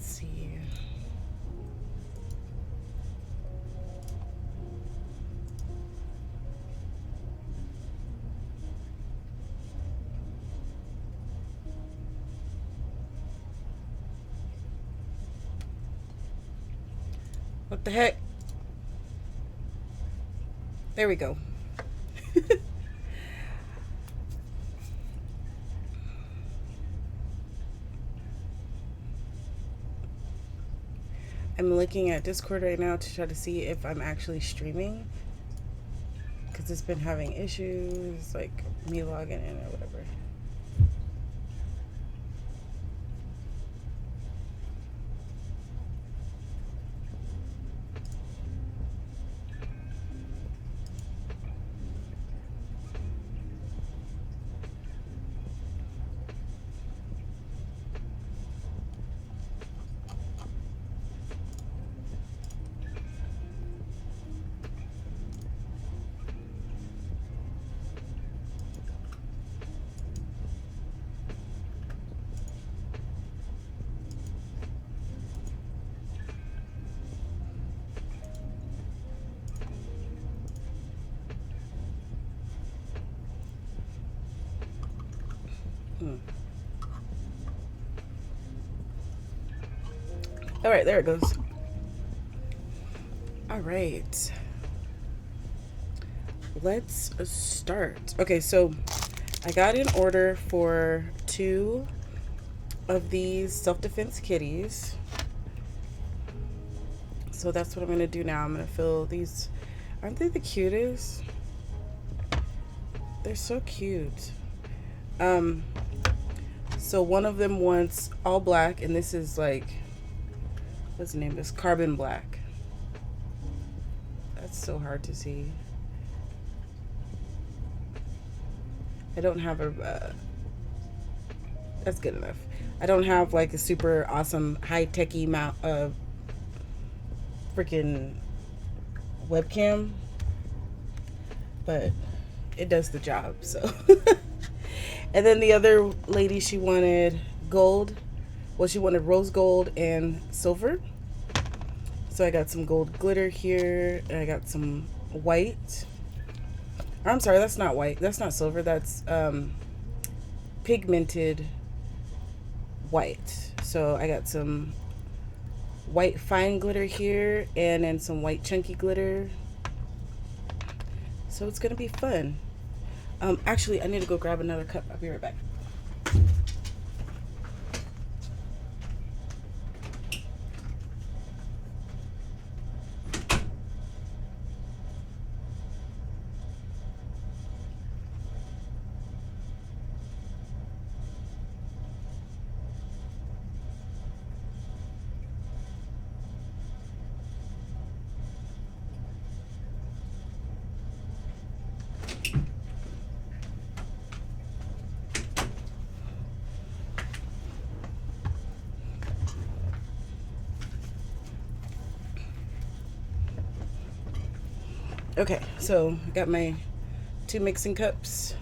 see. What the heck? There we go. I'm looking at Discord right now to try to see if I'm actually streaming, because it's been having issues, like me logging in or whatever. All right, there it goes. All right. Let's start. Okay, so I got an order for 2 of these self-defense kitties. So that's what I'm gonna do now. I'm gonna fill these. Aren't they the cutest? They're so cute. So one of them wants all black, and this is like, what's the name of this? Carbon black. That's so hard to see. I don't have a, that's good enough. I don't have like a super awesome high-techy mount of freaking webcam, but it does the job, so. And then the other lady, she wanted gold. Well, she wanted rose gold and silver. So I got some gold glitter here, and I got some white. I'm sorry, that's not white. That's not silver. That's pigmented white. So I got some white fine glitter here, and then some white chunky glitter. So it's gonna be fun. Actually, I need to go grab another cup. I'll be right back. Okay, so I got my 2 mixing cups.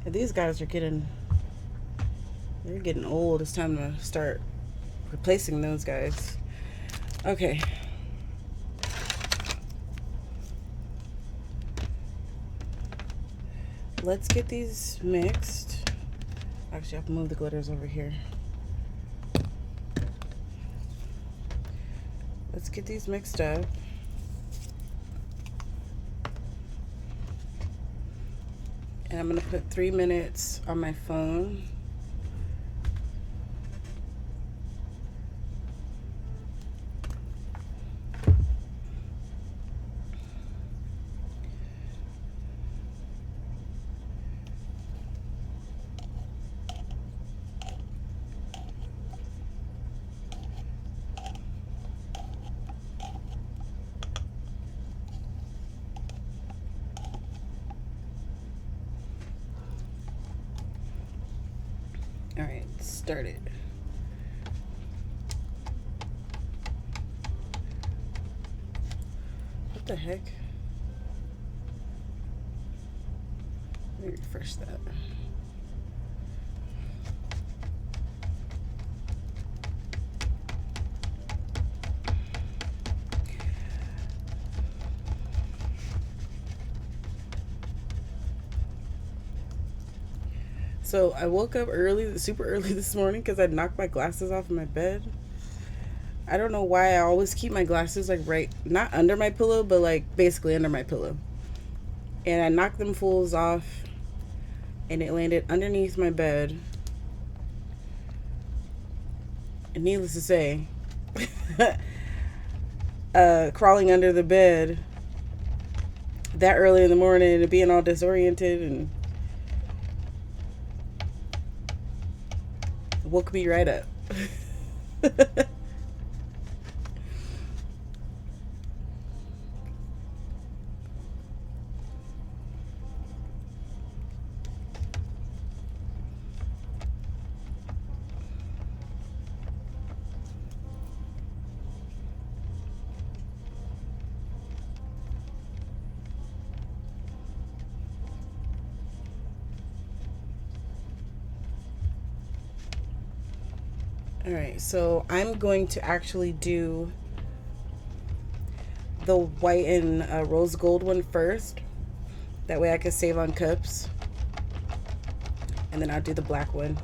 And these guys are they're getting old. It's time to start replacing those guys. Okay. Let's get these mixed. Actually, I have to move the glitters over here. Let's get these mixed up. And I'm gonna put 3 minutes on my phone. All right, start it. What the heck? Let me refresh that. So I woke up early, super early this morning because I knocked my glasses off in my bed. I don't know why I always keep my glasses like right, not under my pillow, but like basically under my pillow. And I knocked them fools off and it landed underneath my bed. And needless to say, crawling under the bed that early in the morning and being all disoriented and woke me right up. All right, so I'm going to actually do the white and rose gold one first. That way I can save on cups. And then I'll do the black one.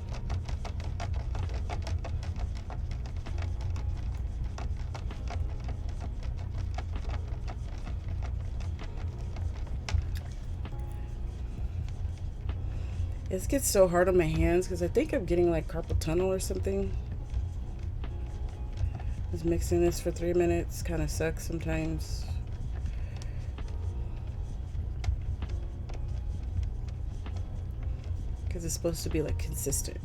This gets so hard on my hands because I think I'm getting like carpal tunnel or something. Just mixing this for 3 minutes kind of sucks sometimes. Because it's supposed to be like consistent.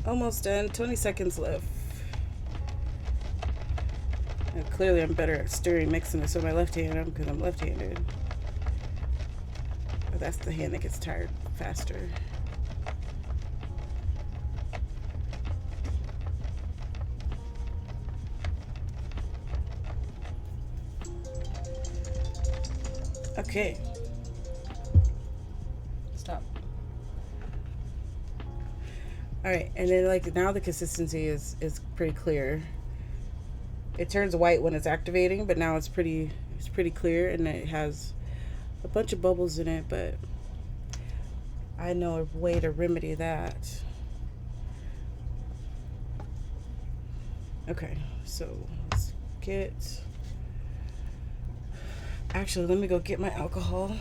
Almost done. 20 seconds left. And clearly I'm better at stirring mixing this with my left hand because I'm left-handed. But that's the hand that gets tired faster. Okay. Stop. All right, and then like now the consistency is pretty clear. It turns white when it's activating, but now it's pretty clear, and it has a bunch of bubbles in it, but I know a way to remedy that. Okay, so let's get, actually let me go get my alcohol.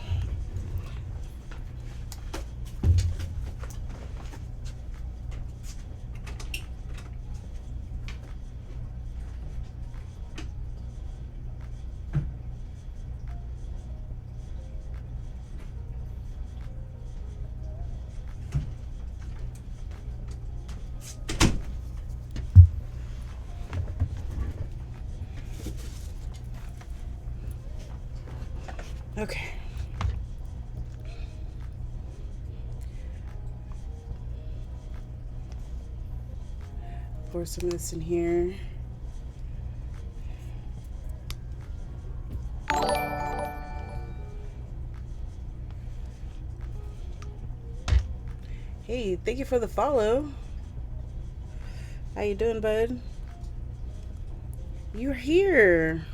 Okay. Pour some of this in here. Hey, thank you for the follow. How you doing, bud? You're here.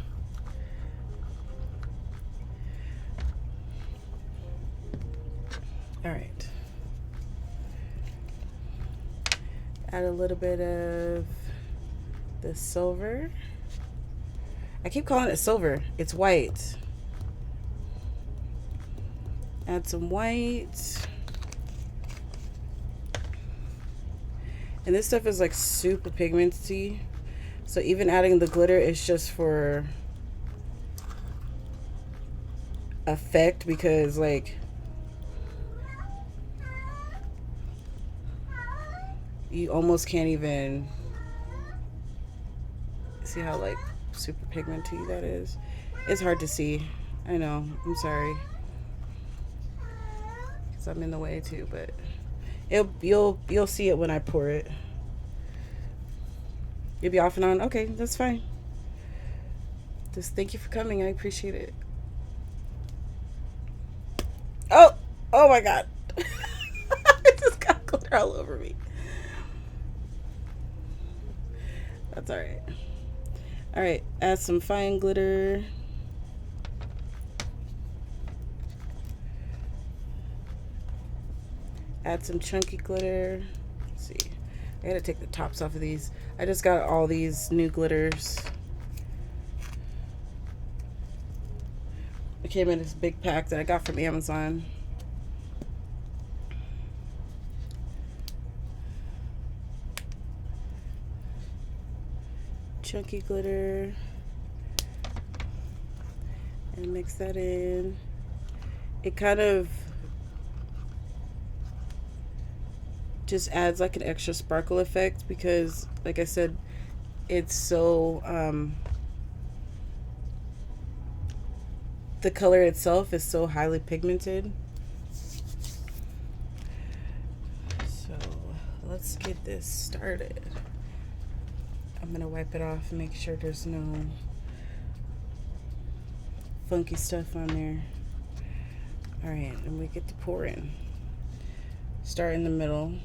All right. Add a little bit of the silver. I keep calling it silver. It's white. Add some white. And this stuff is like super pigmenty. So even adding the glitter is just for effect, because like you almost can't even see how like super pigmenty that is. It's hard to see. I know. I'm sorry. Because I'm in the way too, but you'll see it when I pour it. You'll be off and on? Okay, that's fine. Just thank you for coming. I appreciate it. Oh! Oh my god. I just got glitter all over me. That's alright. Alright, add some fine glitter. Add some chunky glitter. Let's see. I gotta take the tops off of these. I just got all these new glitters. It came in this big pack that I got from Amazon. Chunky glitter. And mix that in. It kind of just adds like an extra sparkle effect because, like I said, it's so the color itself is so highly pigmented. So let's get this started. I'm gonna wipe it off and make sure there's no funky stuff on there. All right, and we get to pour in. Start in the middle.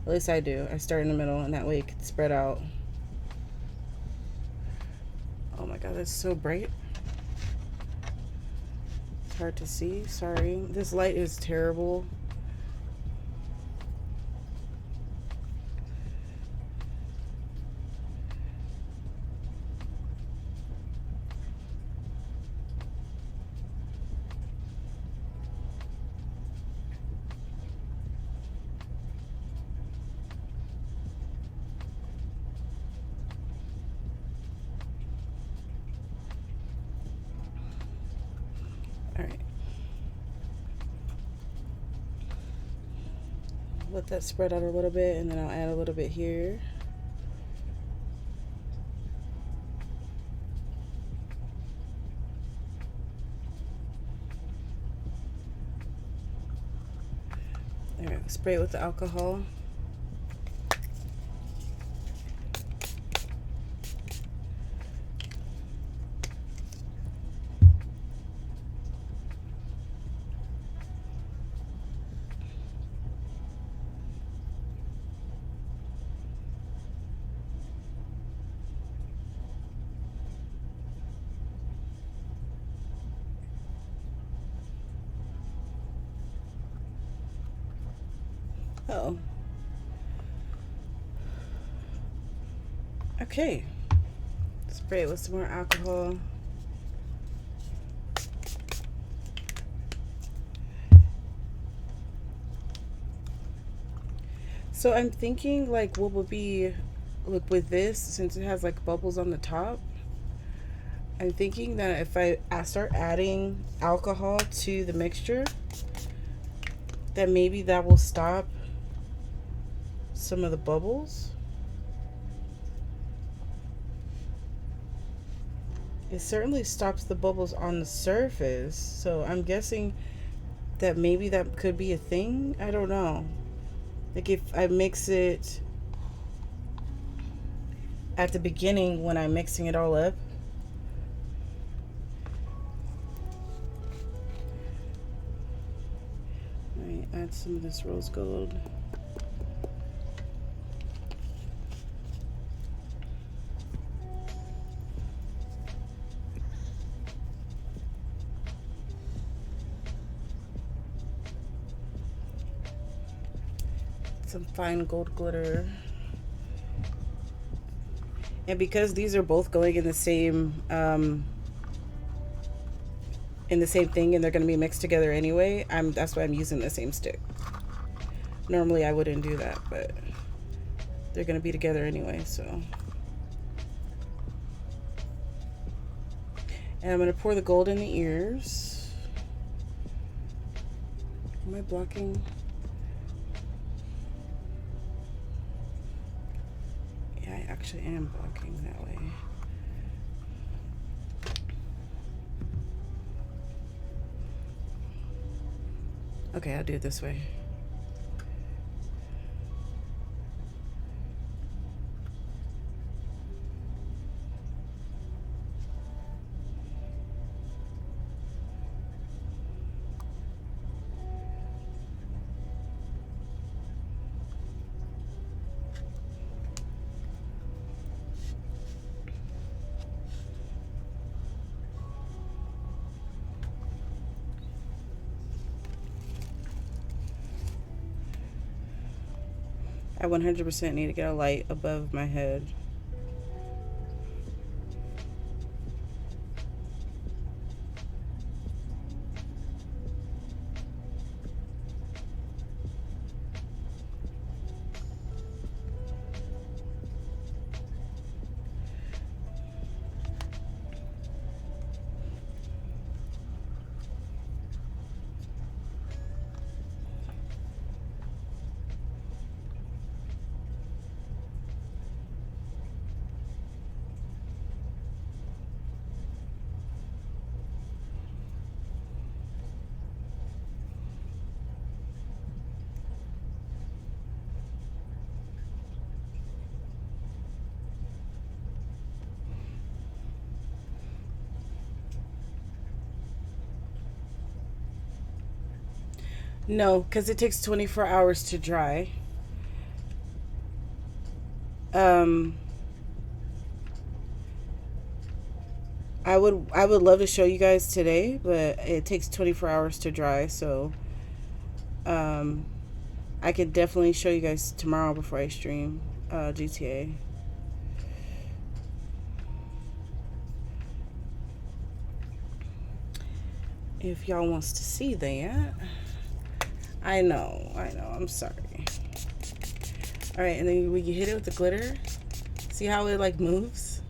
At least I do. I start in the middle, and that way it can spread out. Oh my god, that's so bright. It's hard to see. Sorry. This light is terrible. Alright. Let that spread out a little bit, and then I'll add a little bit here. Alright, spray it with the alcohol. Uh-oh. Okay. Spray it with some more alcohol. So I'm thinking like what would be, look, with this, since it has like bubbles on the top, I'm thinking that if I start adding alcohol to the mixture, that maybe that will stop some of the bubbles. It certainly stops the bubbles on the surface, so I'm guessing that maybe that could be a thing. I don't know. Like if I mix it at the beginning when I'm mixing it all up. All right, add some of this rose gold. Some fine gold glitter. And because these are both going in the same thing, and they're going to be mixed together anyway, that's why I'm using the same stick. Normally I wouldn't do that, but they're going to be together anyway, so. And I'm going to pour the gold in the ears. Am I blocking? Yeah, I actually am blocking that way. Okay, I'll do it this way. I 100% need to get a light above my head. No, because it takes 24 hours to dry. Um, I would love to show you guys today, but it takes 24 hours to dry, so um, I could definitely show you guys tomorrow before I stream GTA. If y'all wants to see that. I know, I'm sorry. All right, and then when you hit it with the glitter, see how it like moves?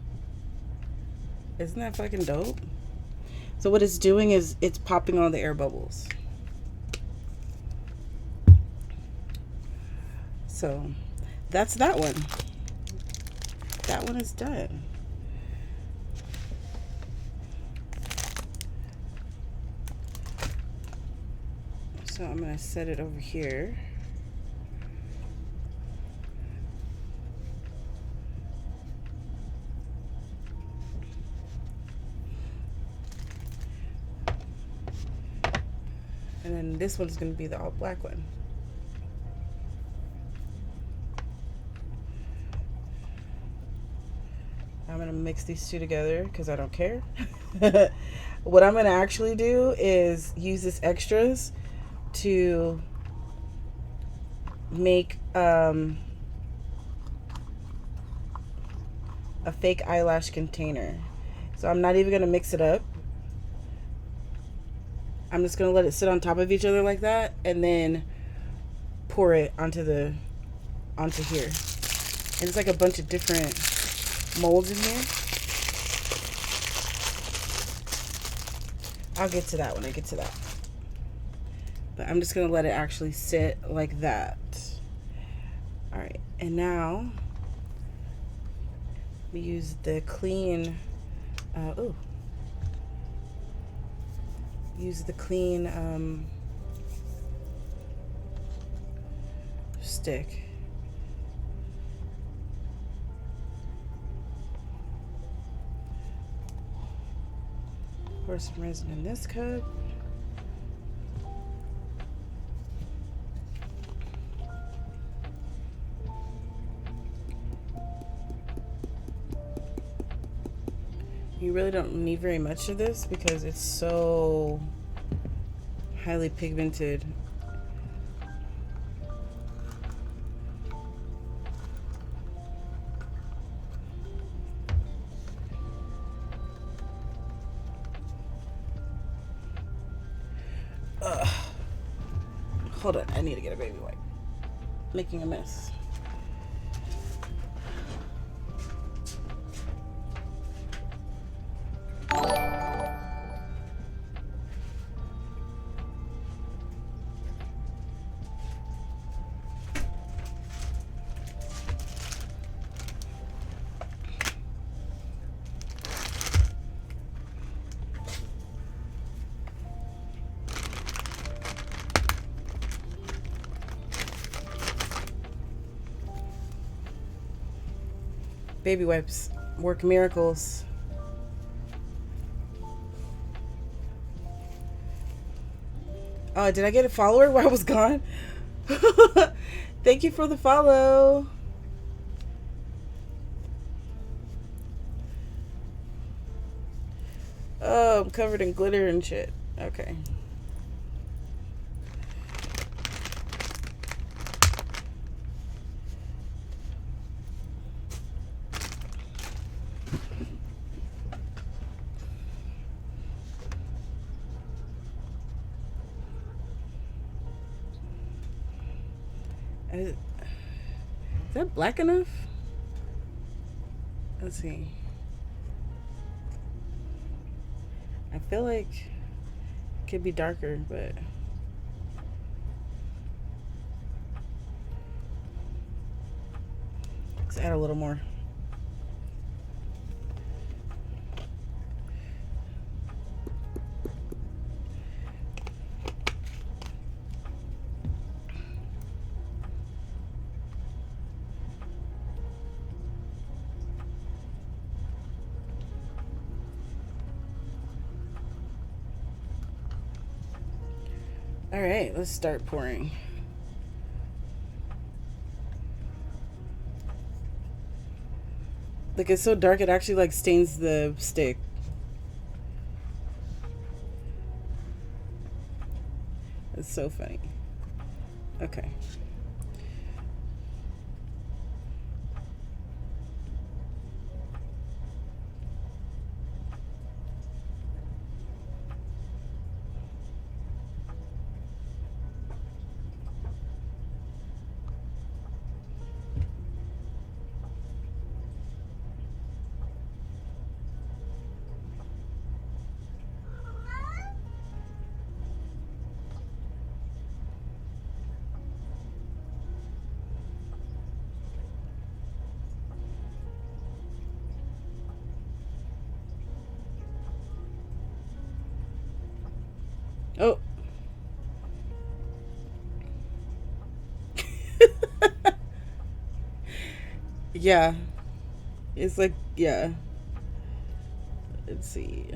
Isn't that fucking dope? So what it's doing is it's popping all the air bubbles. So that's that one. That one is done. So I'm gonna set it over here. And then this one's gonna be the all black one. I'm gonna mix these two together because I don't care. What I'm gonna actually do is use this extras to make a fake eyelash container. So I'm not even gonna mix it up. I'm just gonna let it sit on top of each other like that, and then pour it onto here. And it's like a bunch of different molds in here. I'll get to that when I get to that. But I'm just gonna let it actually sit like that. All right, and now we use the clean. Use the clean stick. Pour some resin in this cup. You really don't need very much of this because it's so highly pigmented. Hold on, I need to get a baby wipe. Making a mess. Baby wipes work miracles. Oh, did I get a follower while I was gone? Thank you for the follow. Oh, I'm covered in glitter and shit. Okay. Is that black enough? Let's see. I feel like it could be darker, but let's add a little more. All right, let's start pouring. Like, it's so dark it actually like stains the stick. It's so funny. Okay. Oh. Yeah. It's like, yeah. Let's see.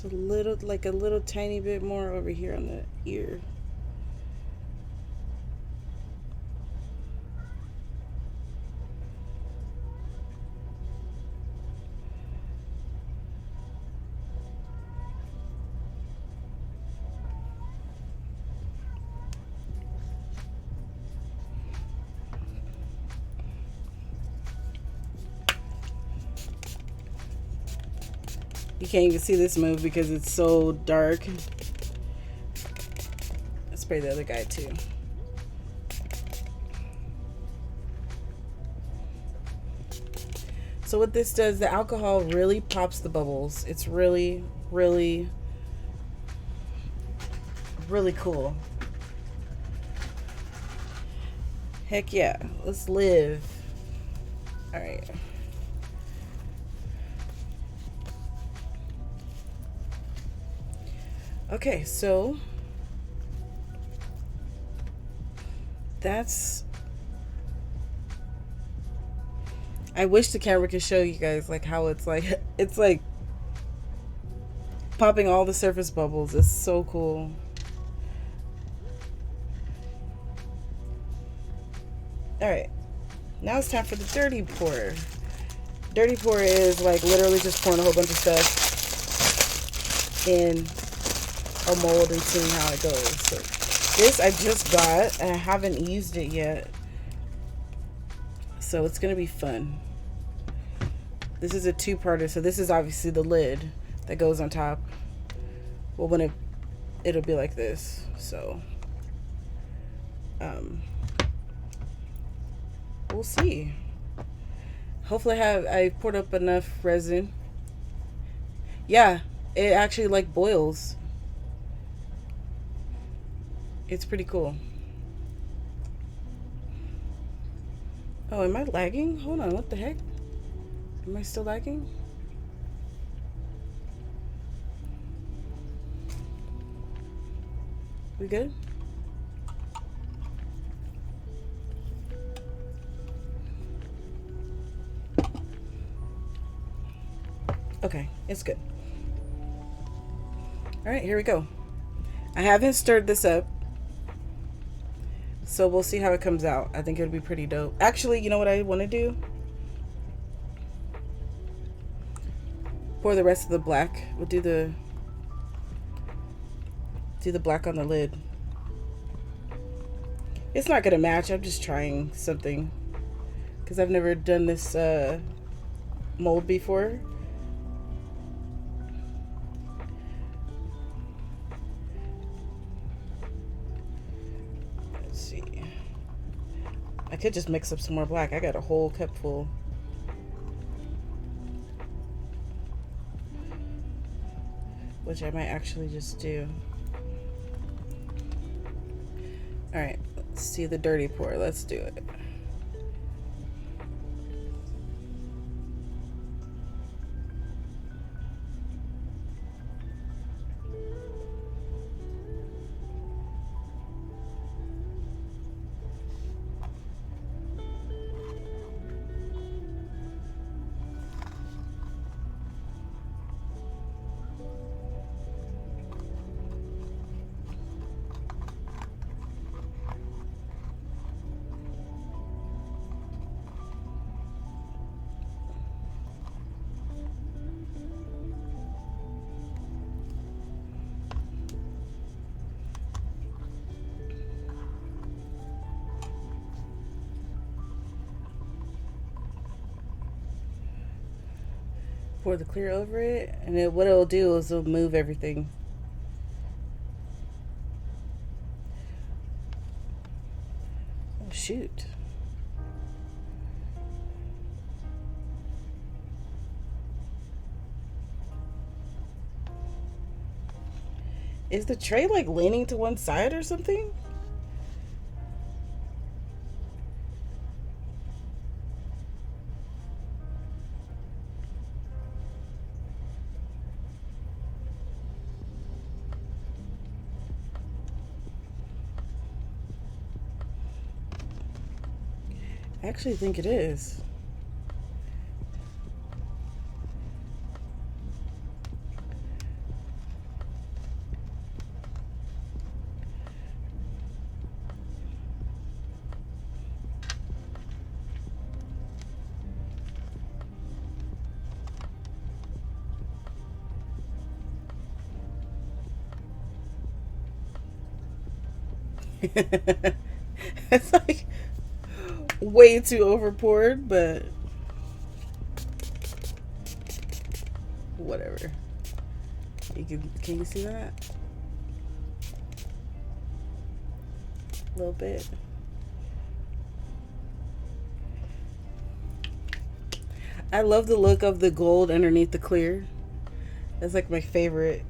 It's a little, like a little tiny bit more over here on the ear. You can't even see this move because it's so dark. Let's spray the other guy too. So what this does, the alcohol really pops the bubbles. It's really, really, really cool. Heck yeah, let's live. All right. Okay, so that's, I wish the camera could show you guys like how it's like popping all the surface bubbles. It's so cool. All right, now it's time for the dirty pour. Dirty pour is like literally just pouring a whole bunch of stuff in a mold and seeing how it goes. So this I just got and I haven't used it yet, so it's gonna be fun. This is a two-parter, so this is obviously the lid that goes on top. Well, when it'll be like this. So we'll see. Hopefully I poured up enough resin. Yeah, it actually like boils. It's pretty cool. Oh, am I lagging? Hold on, what the heck? Am I still lagging? We good? Okay, it's good. All right, here we go. I haven't stirred this up, so we'll see how it comes out. I think it'll be pretty dope. Actually, you know what I want to do? pour the rest of the black. We'll do the black on the lid. It's not gonna match. I'm just trying something because I've never done this mold before. Let's see. I could just mix up some more black. I got a whole cup full. Which I might actually just do. Alright, let's see the dirty pour. Let's do it. Pour the clear over it, and then what it'll do is it'll move everything. Oh shoot. Is the tray like leaning to one side or something? I actually think it is. It's like way too over poured, but whatever. Can you see that? A little bit. I love the look of the gold underneath the clear. That's like my favorite.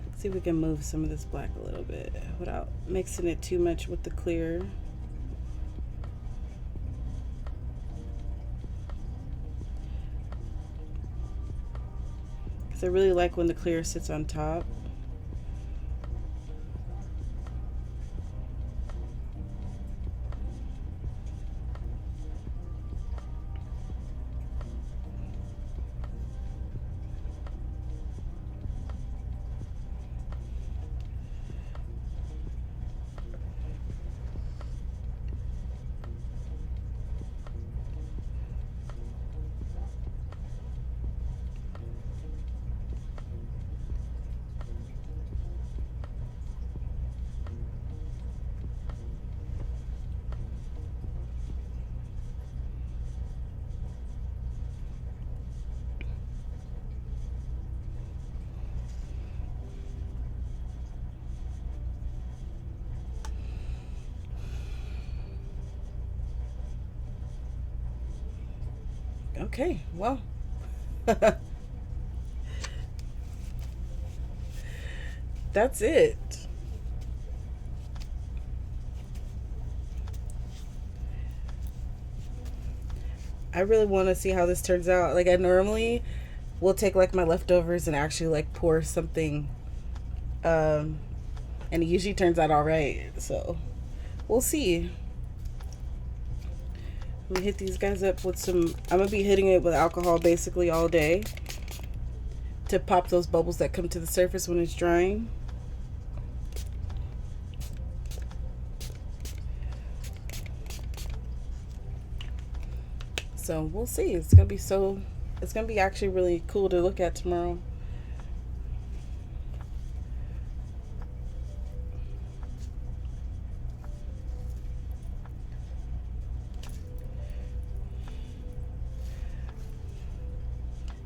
Let's see if we can move some of this black a little bit without mixing it too much with the clear. Because I really like when the clear sits on top. Okay, well. That's it. I really want to see how this turns out. Like, I normally will take like my leftovers and actually like pour something, and it usually turns out all right. So we'll see. We hit these guys up with some, I'm gonna be hitting it with alcohol basically all day to pop those bubbles that come to the surface when it's drying. So we'll see. It's gonna be so It's gonna be actually really cool to look at tomorrow.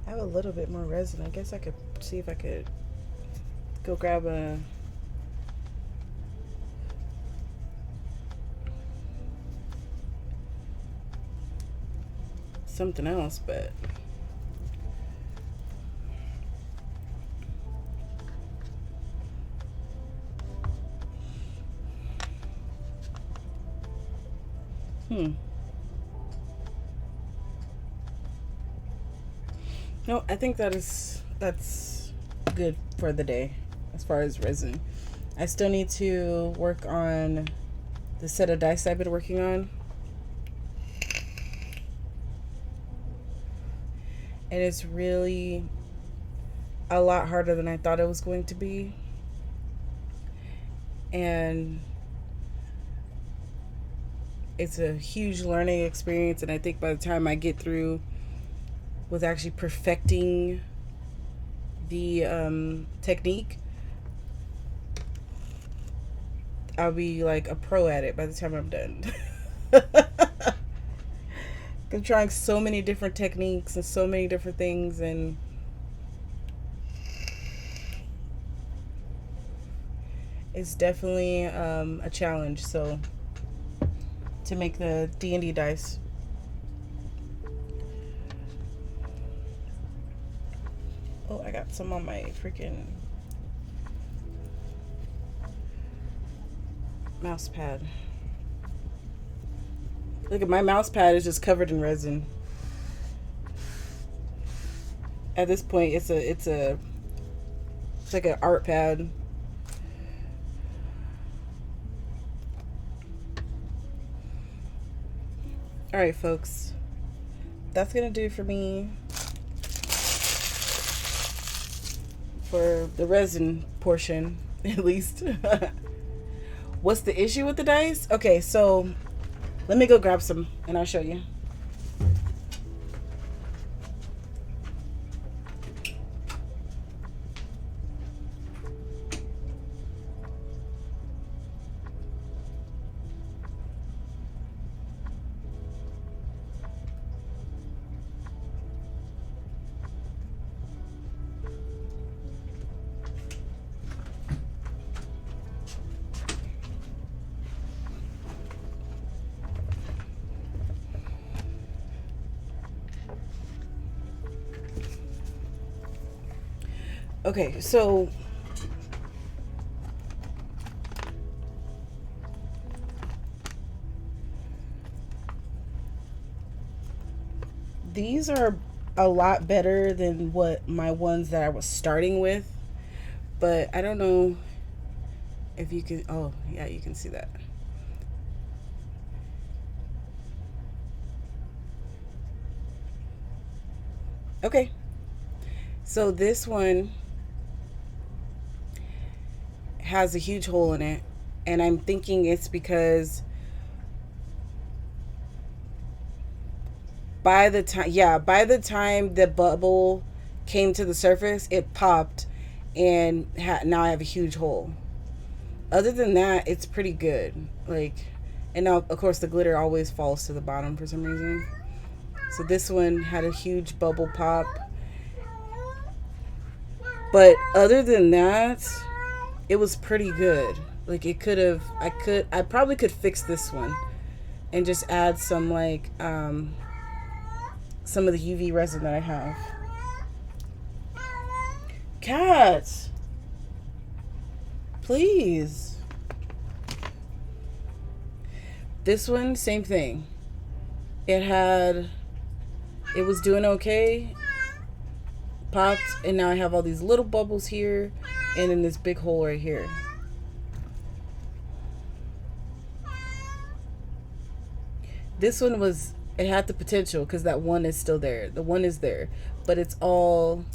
I have a little bit more resin. I guess I could see if I could go grab something else, but no, I think that's good for the day as far as resin. I still need to work on the set of dice I've been working on. And it's really a lot harder than I thought it was going to be. And it's a huge learning experience, and I think by the time I get through with actually perfecting the technique, I'll be like a pro at it by the time I'm done. I'm trying so many different techniques and so many different things, and it's definitely a challenge. So to make the D&D dice. Oh, I got some on my freaking mouse pad. Look at my mouse pad is just covered in resin. At this point, it's like an art pad. All right, folks, that's gonna do it for me for the resin portion, at least. What's the issue with the dice? Okay, so let me go grab some and I'll show you. Okay, so these are a lot better than what my ones that I was starting with, but I don't know if you can, oh yeah, you can see that. Okay, so this one has a huge hole in it, and I'm thinking it's because by the time the bubble came to the surface, it popped, and now I have a huge hole. Other than that, it's pretty good. Like, and now of course the glitter always falls to the bottom for some reason. So this one had a huge bubble pop, but other than that, it was pretty good. Like, it could have, I probably could fix this one and just add some like some of the UV resin that I have. Cats, please. This one, same thing. It was doing okay, popped, and now I have all these little bubbles here and in this big hole right here. This one it had the potential because that one is still there. The one is there, but it's all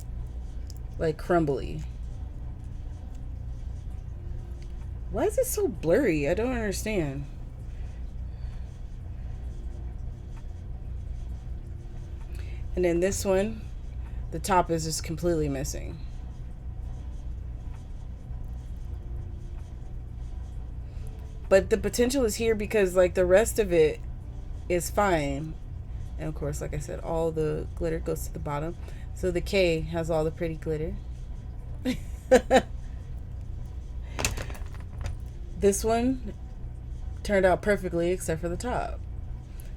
like crumbly. Why is it so blurry? I don't understand. And then this one, The top is just completely missing. But the potential is here because like the rest of it is fine. And of course, like I said, all the glitter goes to the bottom. So the K has all the pretty glitter. This one turned out perfectly except for the top.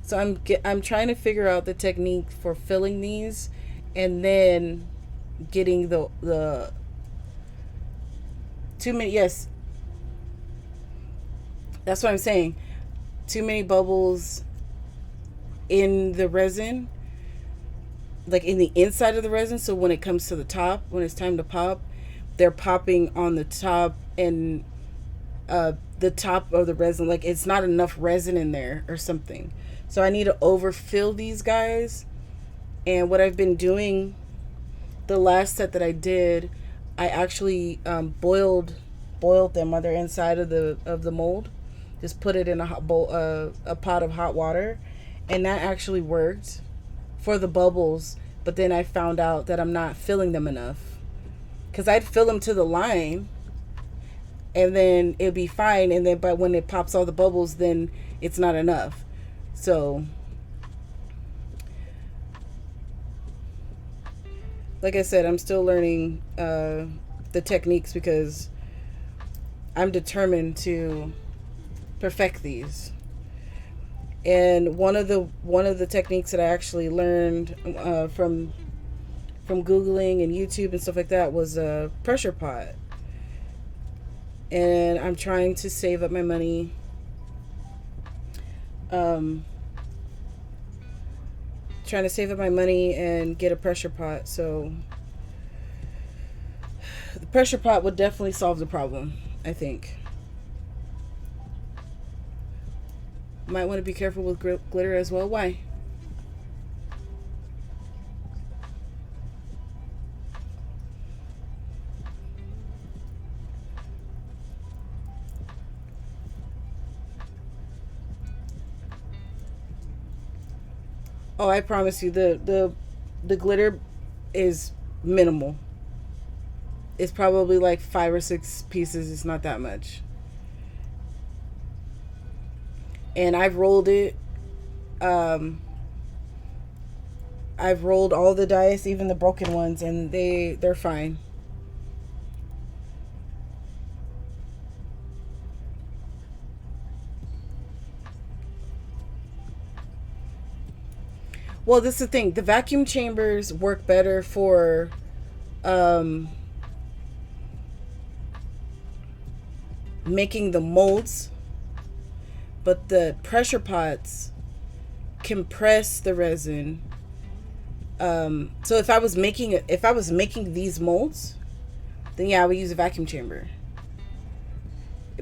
So I'm trying to figure out the technique for filling these and then getting the too many. Yes, that's what I'm saying. Too many bubbles in the resin, like in the inside of the resin. So when it comes to the top, when it's time to pop, they're popping on the top and the top of the resin. Like it's not enough resin in there or something. So I need to overfill these guys. And what I've been doing, the last set that I did, I actually boiled them on their inside of the mold. Just put it in a hot bowl, a pot of hot water, and that actually worked for the bubbles. But then I found out that I'm not filling them enough, because I'd fill them to the line, and then it'd be fine. And then, but when it pops all the bubbles, then it's not enough. So, like I said, I'm still learning the techniques because I'm determined to perfect these. And one of the techniques that I actually learned from Googling and YouTube and stuff like that was a pressure pot. And I'm trying to save up my money. Trying to save up my money and get a pressure pot. So the pressure pot would definitely solve the problem, I think. Might want to be careful with glitter as well. Why? Oh, I promise you, the glitter is minimal. It's probably like 5 or 6 pieces. It's not that much. And I've rolled it. I've rolled all the dice, even the broken ones, and they're fine. Well, this is the thing. The vacuum chambers work better for making the molds, but the pressure pots compress the resin. So if I was making these molds, then yeah, I would use a vacuum chamber.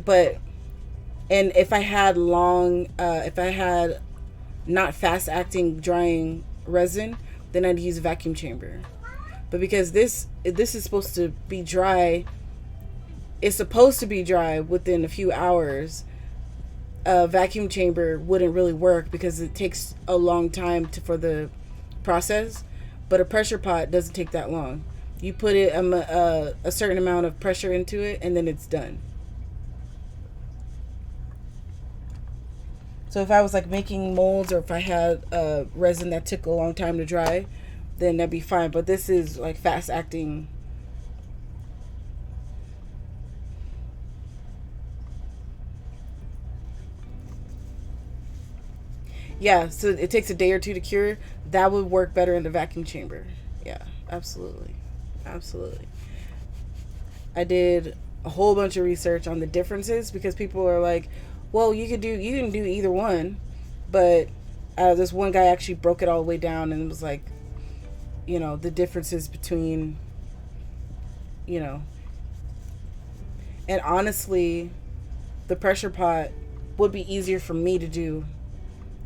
But and if I had not fast acting drying resin, then I'd use a vacuum chamber. But because this is supposed to be dry, it's supposed to be dry within a few hours. A vacuum chamber wouldn't really work because it takes a long time for the process. But a pressure pot doesn't take that long. You put it a certain amount of pressure into it, and then it's done. So if I was like making molds, or if I had resin that took a long time to dry, then that'd be fine. But this is like fast acting. Yeah, so it takes a day or two to cure. That would work better in the vacuum chamber. Yeah, absolutely. Absolutely. I did a whole bunch of research on the differences because people are like, well, you can do either one. But this one guy actually broke it all the way down and was like, the differences between, and honestly, the pressure pot would be easier for me to do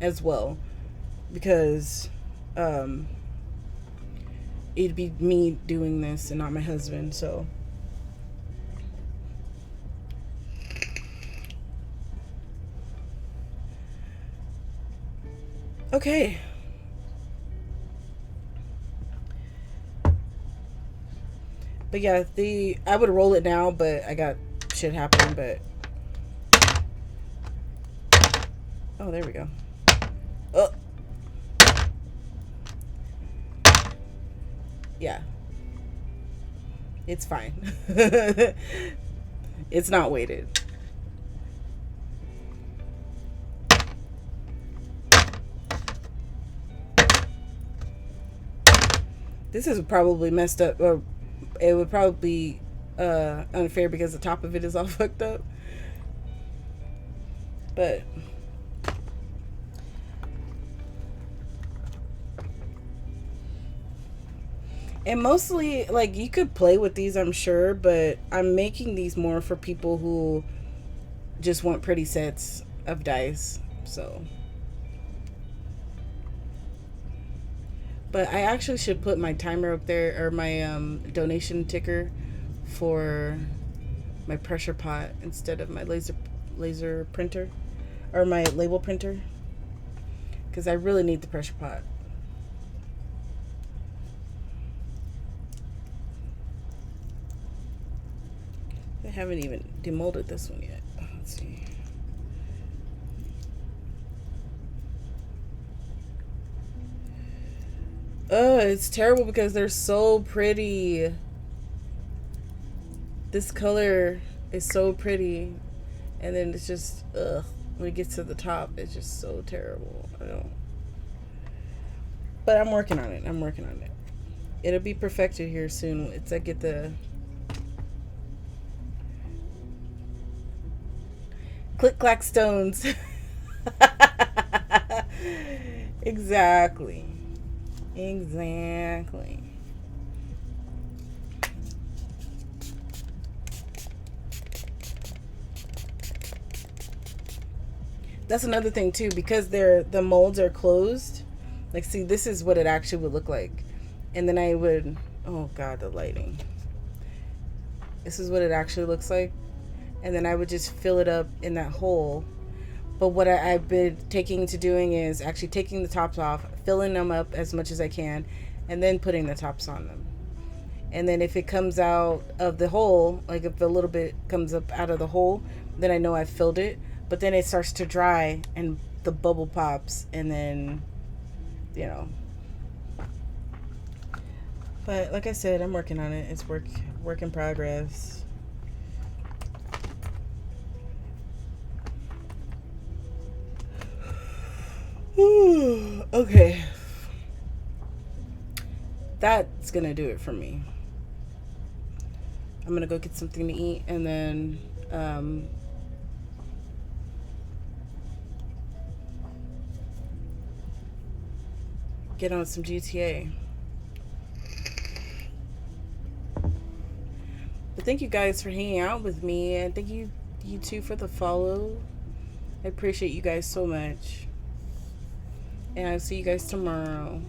as well, because it'd be me doing this and not my husband. So okay, But yeah, I would roll it now, but I got shit happening. But oh, there we go. Oh, yeah, it's fine. It's not weighted. This is probably messed up, or it would probably be unfair because the top of it is all fucked up. But and mostly, like, you could play with these, I'm sure, but I'm making these more for people who just want pretty sets of dice. So, but I actually should put my timer up there, or my donation ticker for my pressure pot instead of my laser printer, or my label printer, because I really need the pressure pot. I haven't even demolded this one yet. Let's see. It's terrible because they're so pretty. This color is so pretty, and then it's just when it gets to the top, it's just so terrible. I don't. But I'm working on it. I'm working on it. It'll be perfected here soon. It's I get the click clack stones. Exactly. Exactly. That's another thing too, because the molds are closed. Like, see, this is what it actually would look like, and then I would. Oh God, the lighting. This is what it actually looks like, and then I would just fill it up in that hole. But what I've been taking to doing is actually taking the tops off, filling them up as much as I can, and then putting the tops on them. And then if it comes out of the hole, like if a little bit comes up out of the hole, then I know I've filled it. But then it starts to dry and the bubble pops, and then, you know. But like I said, I'm working on it. It's work in progress. Okay. That's gonna do it for me. I'm gonna go get something to eat, and then get on some GTA. But thank you guys for hanging out with me, and thank you too for the follow. I appreciate you guys so much. And I'll see you guys tomorrow.